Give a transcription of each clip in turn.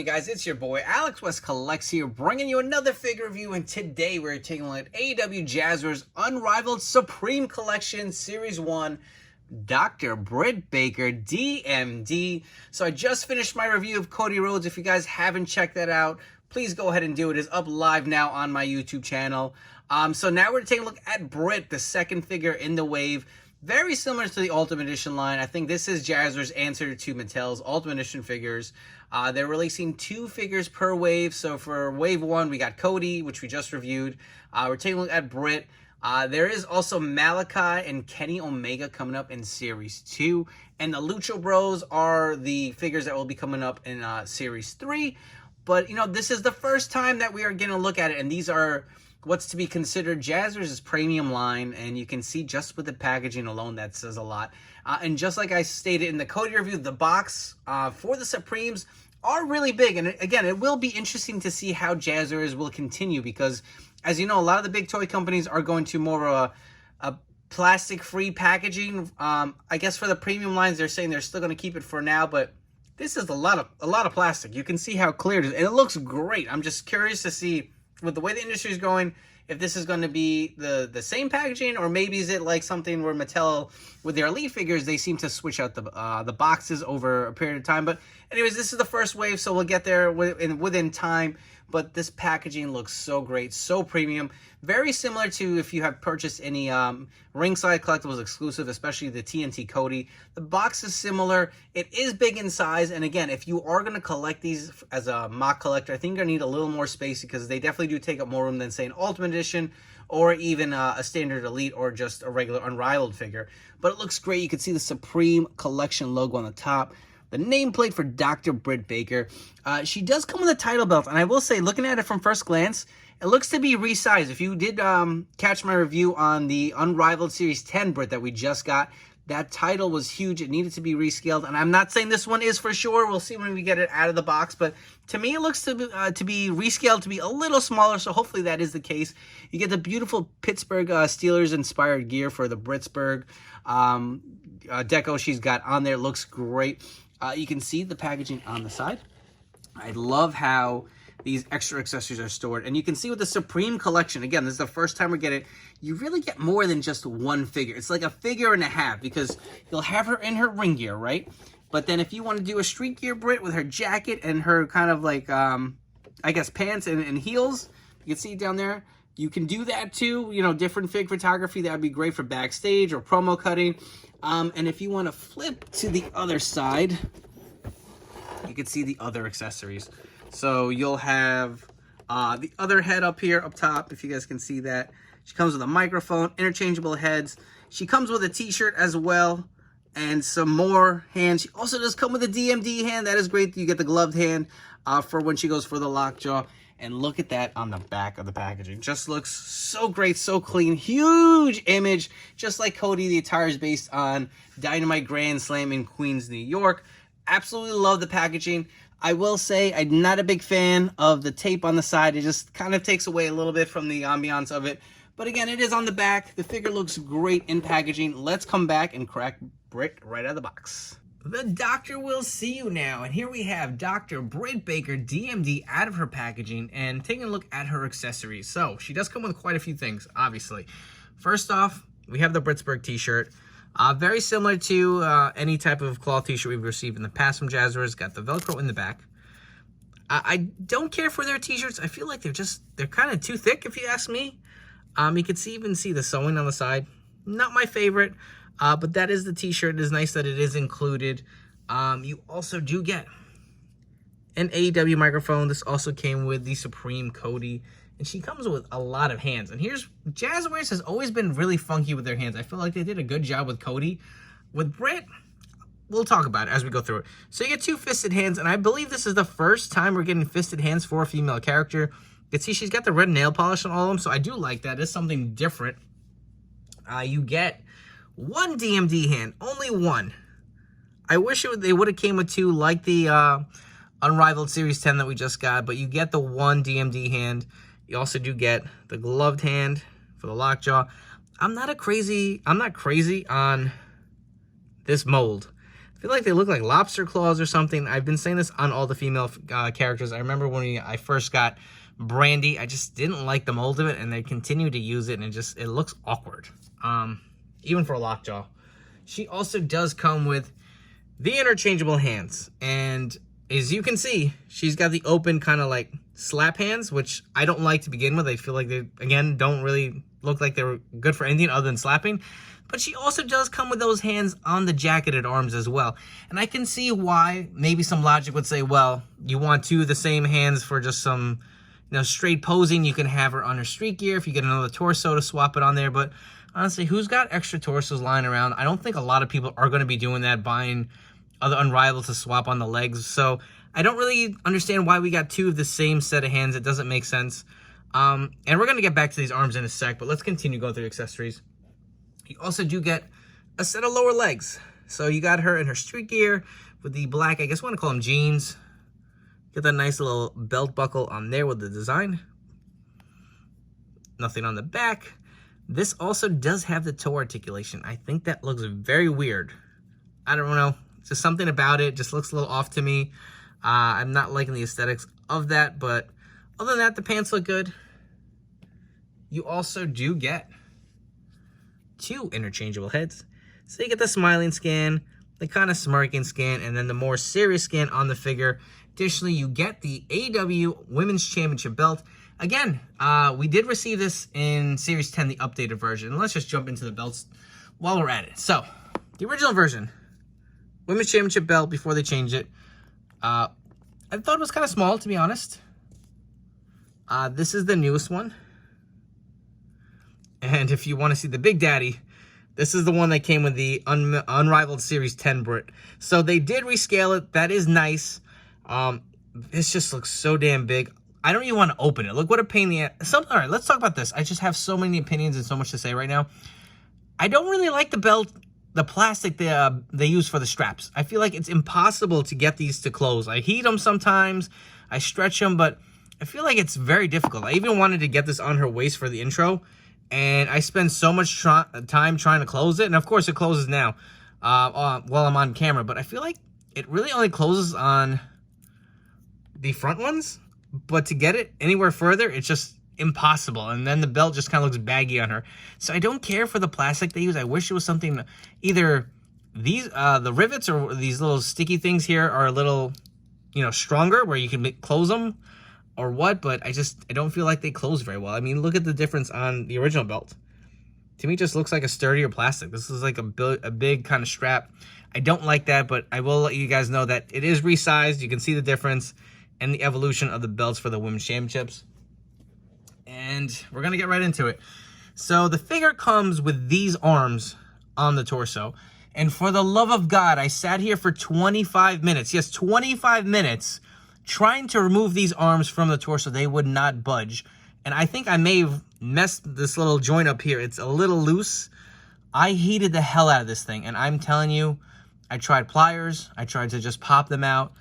you guys? It's your boy Alex West Collects here, bringing you another figure review, and today we're taking a look at AEW Jazwares Unrivaled Supreme Collection Series 1, Dr. Britt Baker, DMD. So I just finished my review of Cody Rhodes. If you guys haven't checked that out, please go ahead and do it. It's up live now on my YouTube channel. So now we're taking a look at Britt, the second figure in the wave. Very similar to the Ultimate Edition line. I think this is Jazwares' answer to Mattel's Ultimate Edition figures. They're releasing 2 figures per wave. So for wave 1, we got Cody, which we just reviewed. We're taking a look at Britt. There is also Malachi and Kenny Omega coming up in Series 2. And the Lucha Bros are the figures that will be coming up in Series 3. But, you know, this is the first time that we are getting a look at it. And these are what's to be considered Jazwares' premium line, and you can see just with the packaging alone that says a lot. And just like I stated in the Cody review, the box for the Supremes are really big, and again, it will be interesting to see how Jazwares will continue, because as you know, a lot of the big toy companies are going to more of a plastic-free packaging. I guess for the premium lines, they're saying they're still going to keep it for now, but this is a lot of plastic. You can see how clear it is, and it looks great. I'm just curious to see, with the way the industry is going, if this is going to be the same packaging, or maybe is it like something where Mattel, with their Elite figures, they seem to switch out the boxes over a period of time. But anyways, this is the first wave, so we'll get there within time. But this packaging looks so great, so premium. Very similar to if you have purchased any Ringside Collectibles exclusive, especially the TNT Cody. The box is similar. It is big in size. And again, if you are going to collect these as a mock collector, I think you're going to need a little more space, because they definitely do take up more room than, say, an Ultimate Edition or even a standard Elite or just a regular Unrivaled figure. But it looks great. You can see the Supreme Collection logo on the top. The nameplate for Dr. Britt Baker. She does come with a title belt, and I will say, looking at it from first glance, it looks to be resized. If you did catch my review on the Unrivaled Series 10 Britt that we just got, that title was huge. It needed to be rescaled, and I'm not saying this one is for sure. We'll see when we get it out of the box, but to me, it looks to be rescaled to be a little smaller, so hopefully that is the case. You get the beautiful Pittsburgh Steelers-inspired gear for the Britsburg deco she's got on there. Looks great. You can see the packaging on the side. I love how these extra accessories are stored. And you can see with the Supreme Collection, again, this is the first time we get it, you really get more than just one figure. It's like a figure and a half, because you'll have her in her ring gear, right? But then if you want to do a street gear Britt with her jacket and her kind of like, I guess, pants and heels, you can see it down there. You can do that too, you know, different fig photography. That would be great for backstage or promo cutting. And if you want to flip to the other side, you can see the other accessories. So you'll have the other head up here, up top, if you guys can see that. She comes with a microphone, interchangeable heads. She comes with a t-shirt as well, and some more hands. She also does come with a DMD hand. That is great. You get the gloved hand for when she goes for the lockjaw. And look at that on the back of the packaging. Just looks so great, so clean. Huge image. Just like Cody, the attire is based on Dynamite Grand Slam in Queens, New York. Absolutely love the packaging. I will say I'm not a big fan of the tape on the side. It just kind of takes away a little bit from the ambiance of it. But again, it is on the back. The figure looks great in packaging. Let's come back and crack Britt right out of the box. The doctor will see you now, and here we have Dr. Britt Baker, DMD, out of her packaging and taking a look at her accessories. So she does come with quite a few things, obviously. First off, we have the Britsburg t-shirt. Very similar to any type of cloth t-shirt we've received in the past from Jazwares. Got the Velcro in the back. I don't care for their t-shirts. I feel like they're kind of too thick, if you ask me. You can even see the sewing on the side. Not my favorite. But that is the t-shirt. It is nice that it is included. You also do get an AEW microphone. This also came with the Supreme Cody. And she comes with a lot of hands. And here's, Jazwares has always been really funky with their hands. I feel like they did a good job with Cody. With Britt, we'll talk about it as we go through it. So you get 2 fisted hands. And I believe this is the first time we're getting fisted hands for a female character. You can see she's got the red nail polish on all of them. So I do like that. It's something different. You get 1 DMD hand, only 1. I wish they would have came with 2 like the Unrivaled Series 10 that we just got, but you get the 1 DMD hand. You also do get the gloved hand for the lockjaw. I'm not crazy on this mold. I feel like they look like lobster claws or something. I've been saying this on all the female characters. I remember when I first got Brandy, I just didn't like the mold of it, and they continue to use it, and it looks awkward, even for a lockjaw. She also does come with the interchangeable hands, and as you can see, she's got the open kind of like slap hands, which I don't like to begin with. I feel like they, again, don't really look like they're good for anything other than slapping. But she also does come with those hands on the jacketed arms as well. And I can see why maybe some logic would say, well, you want two of the same hands for just some, straight posing. You can have her on her street gear if you get another torso to swap it on there. But honestly, who's got extra torsos lying around? I don't think a lot of people are going to be doing that, buying other Unrivaled to swap on the legs. So I don't really understand why we got two of the same set of hands. It doesn't make sense. And we're going to get back to these arms in a sec, but let's continue going through accessories. You also do get a set of lower legs. So you got her in her street gear with the black, I guess I want to call them jeans. Get that nice little belt buckle on there with the design. Nothing on the back. This also does have the toe articulation. I think that looks very weird. I don't know. Just something about it just looks a little off to me. I'm not liking the aesthetics of that, but other than that, the pants look good. You also do get two interchangeable heads. So you get the smiling scan, the kind of smirking scan, and then the more serious scan on the figure. Additionally, you get the AEW Women's Championship belt. Again, we did receive this in Series 10, the updated version. Let's just jump into the belts while we're at it. So, the original version, Women's Championship belt before they changed it. I thought it was kind of small, to be honest. This is the newest one. And if you want to see the Big Daddy, this is the one that came with the Unrivaled Series 10 Britt. So they did rescale it. That is nice. This just looks so damn big. I don't even want to open it. Look what a pain in the ass. All right, let's talk about this. I just have so many opinions and so much to say right now. I don't really like the belt, the plastic they use for the straps. I feel like it's impossible to get these to close. I heat them sometimes. I stretch them, but I feel like it's very difficult. I even wanted to get this on her waist for the intro, and I spend so much time trying to close it. And of course, it closes now while I'm on camera. But I feel like it really only closes on the front ones. But to get it anywhere further, it's just impossible. And then the belt just kind of looks baggy on her. So I don't care for the plastic they use. I wish it was something, either these, the rivets or these little sticky things here are a little, stronger where you can close them. Or what, but I don't feel like they close very well. I mean, look at the difference on the original belt. To me, it just looks like a sturdier plastic. This is like a big kind of strap. I don't like that, but I will let you guys know that it is resized. You can see the difference and the evolution of the belts for the Women's Championships. And we're going to get right into it. So the figure comes with these arms on the torso. And for the love of God, I sat here for 25 minutes. Yes, 25 minutes trying to remove these arms from the torso. They would not budge. And I think I may have messed this little joint up here. It's a little loose. I hated the hell out of this thing. And I'm telling you, I tried pliers. I tried to just pop them out.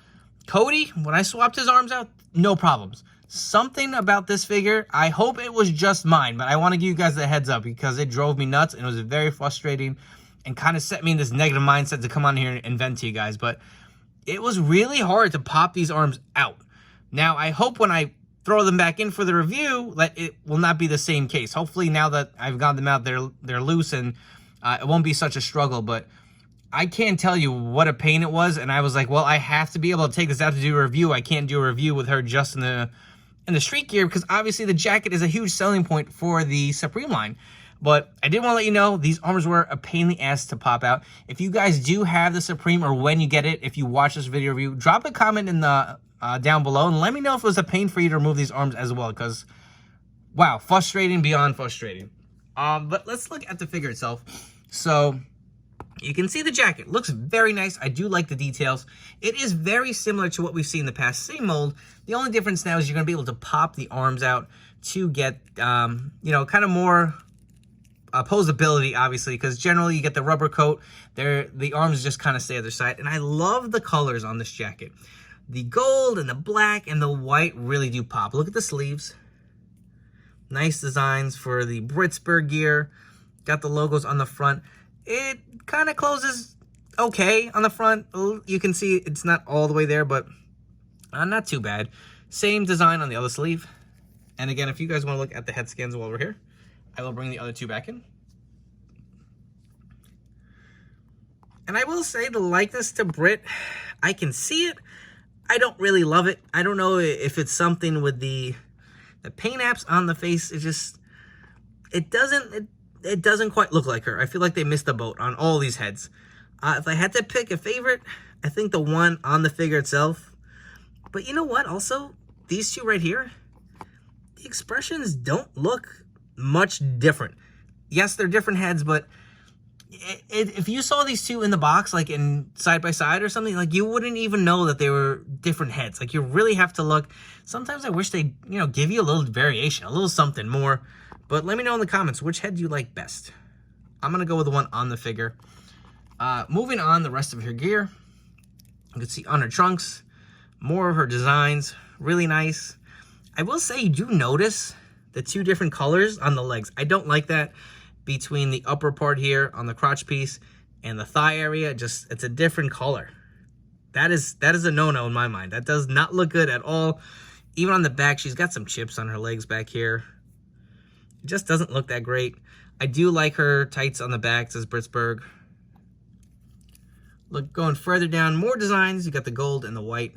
Cody, when I swapped his arms out, no problems. Something about this figure, I hope it was just mine, but I want to give you guys the heads up because it drove me nuts and it was very frustrating and kind of set me in this negative mindset to come on here and vent to you guys. But it was really hard to pop these arms out. Now, I hope when I throw them back in for the review that it will not be the same case. Hopefully, now that I've got them out, they're loose and it won't be such a struggle. But I can't tell you what a pain it was. And I was like, well, I have to be able to take this out to do a review. I can't do a review with her just in the street gear because obviously the jacket is a huge selling point for the Supreme line. But I did want to let you know, these arms were a pain in the ass to pop out. If you guys do have the Supreme or when you get it, if you watch this video review, drop a comment in the down below and let me know if it was a pain for you to remove these arms as well. Because, wow, frustrating beyond frustrating. But let's look at the figure itself. So, you can see the jacket. Looks very nice. I do like the details. It is very similar to what we've seen in the past. Same mold. The only difference now is you're going to be able to pop the arms out to get, kind of more posability, obviously, because generally you get the rubber coat. The arms just kind of stay at their side. And I love the colors on this jacket. The gold and the black and the white really do pop. Look at the sleeves. Nice designs for the Britsburg gear. Got the logos on the front. It kind of closes okay on the front. You can see it's not all the way there, but not too bad. Same design on the other sleeve. And again, if you guys want to look at the head scans while we're here, I will bring the other two back in. And I will say the likeness to Britt, I can see it. I don't really love it. I don't know if it's something with the paint apps on the face. It doesn't quite look like her. I feel like they missed the boat on all these heads. If I had to pick a favorite, I think the one on the figure itself. But you know what? Also, these two right here, the expressions don't look much different. Yes, they're different heads, but if you saw these two in the box, like in side by side or something, like you wouldn't even know that they were different heads. Like you really have to look. Sometimes I wish they, give you a little variation, a little something more. But let me know in the comments, which head do you like best? I'm going to go with the one on the figure. Moving on, the rest of her gear. You can see on her trunks, more of her designs, really nice. I will say you do notice the two different colors on the legs. I don't like that between the upper part here on the crotch piece and the thigh area. Just, it's a different color. That is a no-no in my mind. That does not look good at all. Even on the back, she's got some chips on her legs back here. It just doesn't look that great. I do like her tights on the back, says Britsburg. Look, going further down, more designs. You got the gold and the white.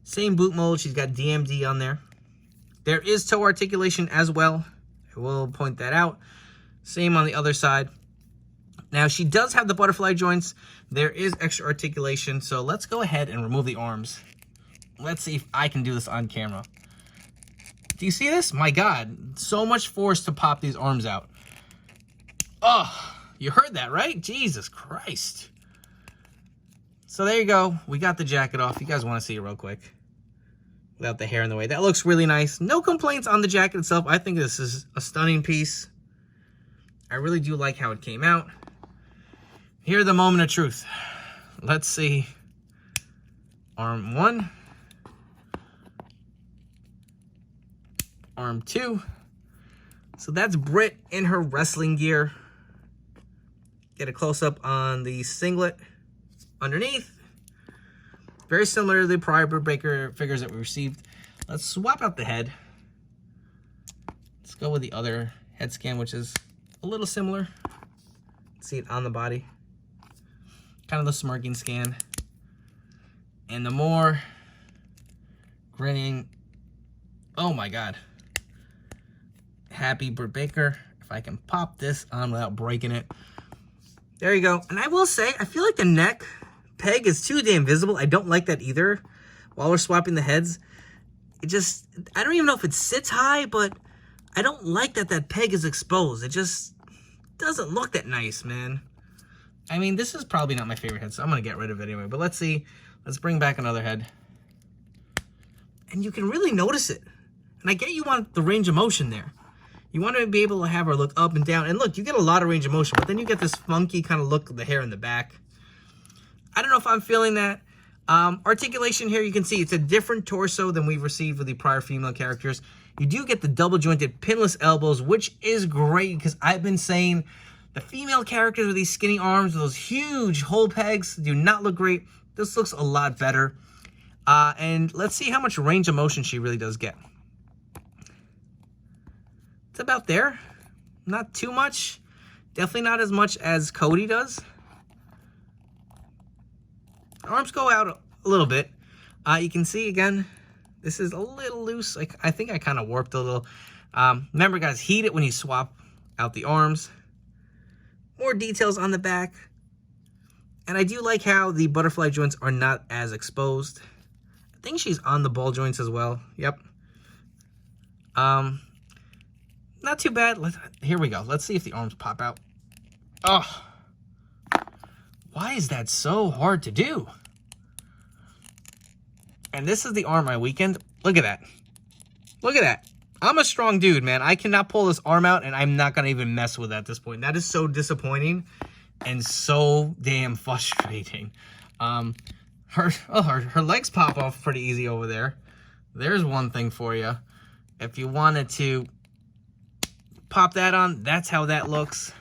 Same boot mold. She's got DMD on there. There is toe articulation as well. I will point that out. Same on the other side. Now, she does have the butterfly joints. There is extra articulation. So let's go ahead and remove the arms. Let's see if I can do this on camera. Do you see this? My God, so much force to pop these arms out. Oh, you heard that, right? Jesus Christ. So there you go. We got the jacket off. You guys want to see it real quick without the hair in the way. That looks really nice. No complaints on the jacket itself. I think this is a stunning piece. I really do like how it came out. Here's the moment of truth. Let's see. Arm 1. Arm 2. So that's Britt in her wrestling gear. Get a close-up on the singlet underneath. Very similar to the prior Britt Baker figures that we received. Let's swap out the head. Let's go with the other head scan, which is a little similar. See it on the body. Kind of the smirking scan. And the more grinning, oh my God, happy Britt Baker. If I can pop this on without breaking it. There you go. And I will say, I feel like the neck peg is too damn visible. I don't like that either. While we're swapping the heads, it just, I don't even know if it sits high, but I don't like that that peg is exposed. It just doesn't look that nice, man. I mean, this is probably not my favorite head, so I'm going to get rid of it anyway. But let's see. Let's bring back another head. And you can really notice it. And I get you want the range of motion there. You want to be able to have her look up and down. And look, you get a lot of range of motion, but then you get this funky kind of look of the hair in the back. I don't know if I'm feeling that. Articulation here, you can see it's a different torso than we've received with the prior female characters. You do get the double jointed pinless elbows, which is great because I've been saying the female characters with these skinny arms, with those huge hole pegs, do not look great. This looks a lot better. And let's see how much range of motion she really does get. It's about there. Not too much. Definitely not as much as Cody does. Arms go out a little bit. You can see, again, this is a little loose. I think I kind of warped a little. Remember, guys, heat it when you swap out the arms. More details on the back. And I do like how the butterfly joints are not as exposed. I think she's on the ball joints as well. Yep. Not too bad. Here we go. Let's see if the arms pop out. Oh. Why is that so hard to do? And this is the arm I weakened. Look at that. Look at that. I'm a strong dude, man. I cannot pull this arm out, and I'm not going to even mess with it at this point. That is so disappointing and so damn frustrating. Her legs pop off pretty easy over there. There's one thing for you. If you wanted to pop that on, that's how that looks.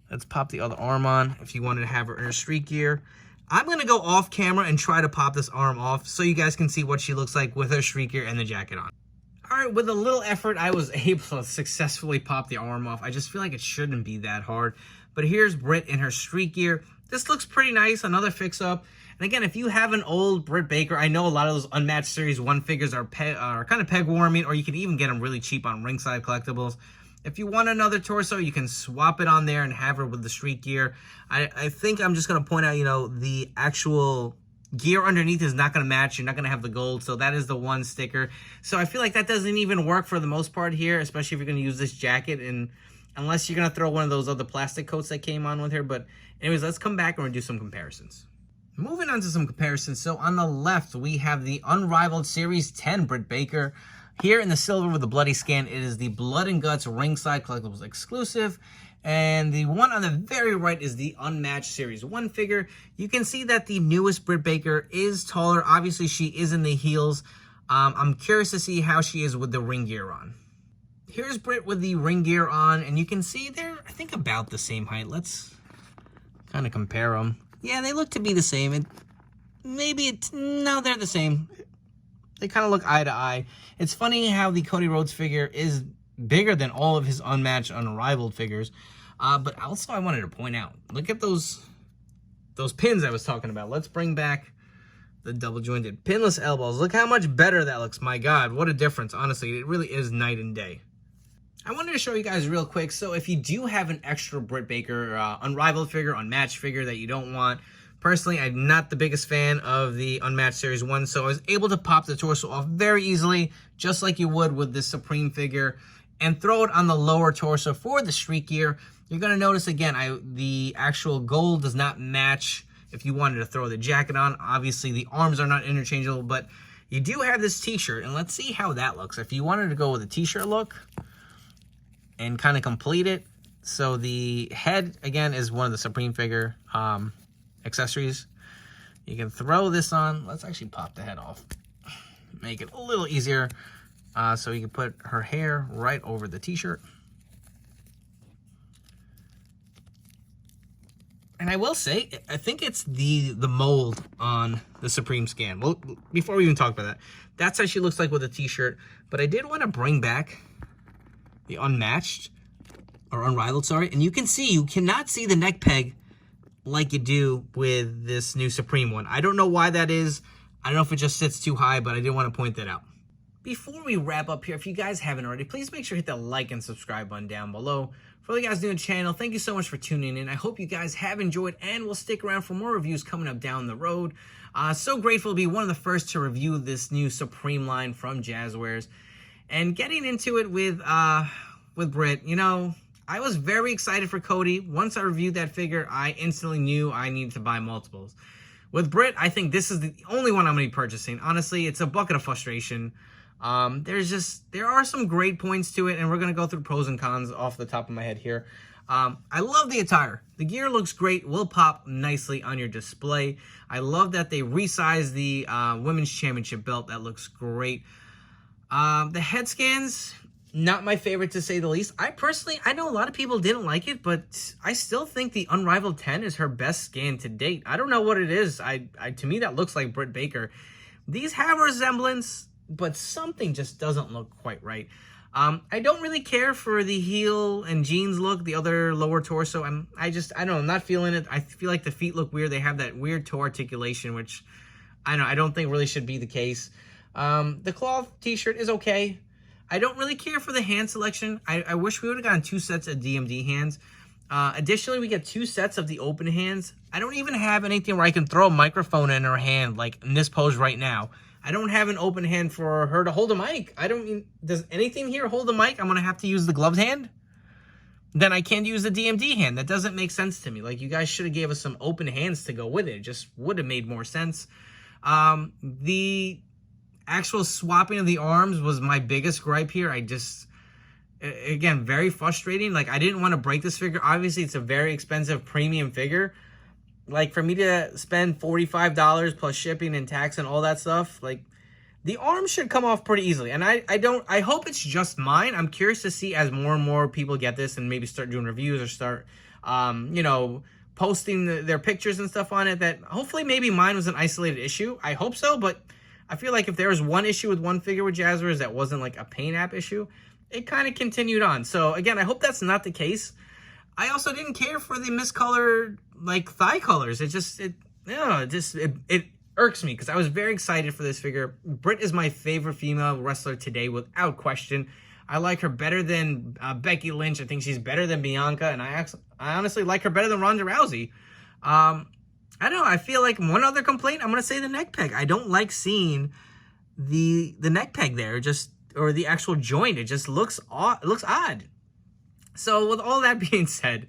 Let's pop the other arm on if you wanted to have her in her street gear. I'm going to go off camera and try to pop this arm off so you guys can see what she looks like with her street gear and the jacket on. All right, with a little effort, I was able to successfully pop the arm off. I just feel like it shouldn't be that hard. But here's Britt in her street gear. This looks pretty nice, another fix-up. And again, if you have an old Britt Baker, I know a lot of those Unmatched Series 1 figures are kind of peg-warming, or you can even get them really cheap on Ringside Collectibles. If you want another torso, you can swap it on there and have her with the street gear. I think I'm just going to point out, you know, the actual gear underneath is not going to match. You're not going to have the gold, so that is the one sticker. So I feel like that doesn't even work for the most part here, especially if you're going to use this jacket, and unless you're going to throw one of those other plastic coats that came on with her. But anyways, let's come back and we'll do some comparisons. Moving on to some comparisons. So on the left, we have the Unrivaled Series 10 Britt Baker. Here in the silver with the bloody scan, it is the Blood and Guts Ringside Collectibles exclusive. And the one on the very right is the Unmatched Series 1 figure. You can see that the newest Britt Baker is taller. Obviously, she is in the heels. I'm curious to see how she is with the ring gear on. Here's Britt with the ring gear on, and you can see they're, I think, about the same height. Let's kind of compare them. Yeah, they look to be the same. No, they're the same. They kind of look eye to eye. It's funny how the Cody Rhodes figure is bigger than all of his Unmatched, Unrivaled figures. But also I wanted to point out, look at those pins I was talking about. Let's bring back the double jointed pinless elbows. Look how much better that looks. My God, what a difference. Honestly, it really is night and day. I wanted to show you guys real quick. So if you do have an extra Britt Baker Unrivaled figure, Unmatched figure that you don't want, personally, I'm not the biggest fan of the Unmatched Series 1, so I was able to pop the torso off very easily, just like you would with this Supreme figure, and throw it on the lower torso for the street gear. You're going to notice, again, the actual gold does not match if you wanted to throw the jacket on. Obviously, the arms are not interchangeable, but you do have this t-shirt, and let's see how that looks. If you wanted to go with a t-shirt look and kind of complete it, so the head, again, is one of the Supreme figure accessories. You can throw this on. Let's actually pop the head off. Make it a little easier. So you can put her hair right over the t-shirt. And I will say, I think it's the mold on the Supreme scan. Well, before we even talk about that, that's how she looks like with a t-shirt. But I did want to bring back the Unmatched, or Unrivaled, sorry. And you can see, you cannot see the neck peg like you do with this new Supreme one. I don't know why that is. I don't know if it just sits too high, but I did want to point that out. Before we wrap up here, if you guys haven't already, please make sure to hit that like and subscribe button down below. For all you guys new to the channel, thank you so much for tuning in. I hope you guys have enjoyed and will stick around for more reviews coming up down the road. So grateful to be one of the first to review this new Supreme line from Jazwares. And getting into it with Britt, you know, I was very excited for Cody. Once I reviewed that figure, I instantly knew I needed to buy multiples. With Britt, I think this is the only one I'm going to be purchasing. Honestly, it's a bucket of frustration. There are some great points to it, and we're going to go through pros and cons off the top of my head here. I love the attire. The gear looks great, will pop nicely on your display. I love that they resized the Women's Championship belt. That looks great. The head scans, not my favorite to say the least. I know a lot of people didn't like it, but I still think the Unrivaled 10 is her best scan to date. I don't know what it is. To me, that looks like Britt Baker. These have a resemblance, but something just doesn't look quite right. I don't really care for the heel and jeans look, the other lower torso. I don't know, I'm not feeling it. I feel like the feet look weird. They have that weird toe articulation, which I don't think really should be the case. The cloth t-shirt is okay. I don't really care for the hand selection. I wish we would have gotten 2 sets of DMD hands. Additionally, we get 2 sets of the open hands. I don't even have anything where I can throw a microphone in her hand, like in this pose right now. I don't have an open hand for her to hold a mic. Does anything here hold a mic? I'm going to have to use the gloved hand? Then I can't use the DMD hand. That doesn't make sense to me. Like, you guys should have gave us some open hands to go with it. It just would have made more sense. The actual swapping of the arms was my biggest gripe here. Again, very frustrating. Like, I didn't want to break this figure. Obviously, it's a very expensive premium figure. Like, for me to spend $45 plus shipping and tax and all that stuff, like, the arm should come off pretty easily. And I hope it's just mine. I'm curious to see as more and more people get this and maybe start doing reviews or start you know, posting their pictures and stuff on it, that hopefully maybe mine was an isolated issue. I hope so, but I feel like if there was one issue with one figure with Jazwares that wasn't like a Paint App issue, it kind of continued on. So again, I hope that's not the case. I also didn't care for the miscolored like thigh colors. It irks me because I was very excited for this figure. Britt is my favorite female wrestler today, without question. I like her better than Becky Lynch. I think she's better than Bianca, and I honestly like her better than Ronda Rousey. I don't know. I feel like one other complaint, I'm gonna say the neck peg. I don't like seeing the neck peg there, or the actual joint. It just looks odd. It looks odd. So with all that being said,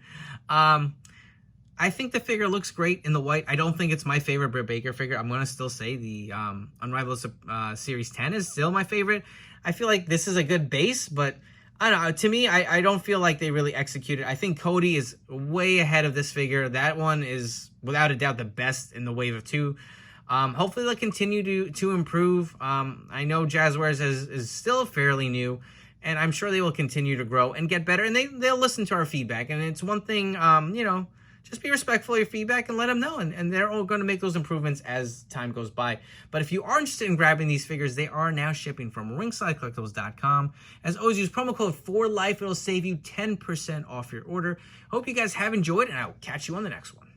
I think the figure looks great in the white. I don't think it's my favorite Britt Baker figure. I'm going to still say the Unrivaled Series 10 is still my favorite. I feel like this is a good base, but I don't know. To me, I don't feel like they really executed. I think Cody is way ahead of this figure. That one is, without a doubt, the best in the wave of 2. Hopefully they'll continue to improve. I know Jazwares is still fairly new, and I'm sure they will continue to grow and get better, and they'll listen to our feedback. And it's one thing, you know, just be respectful of your feedback and let them know. And they're all going to make those improvements as time goes by. But if you are interested in grabbing these figures, they are now shipping from ringsidecollectibles.com. As always, use promo code FORLIFE. It'll save you 10% off your order. Hope you guys have enjoyed, and I will catch you on the next one.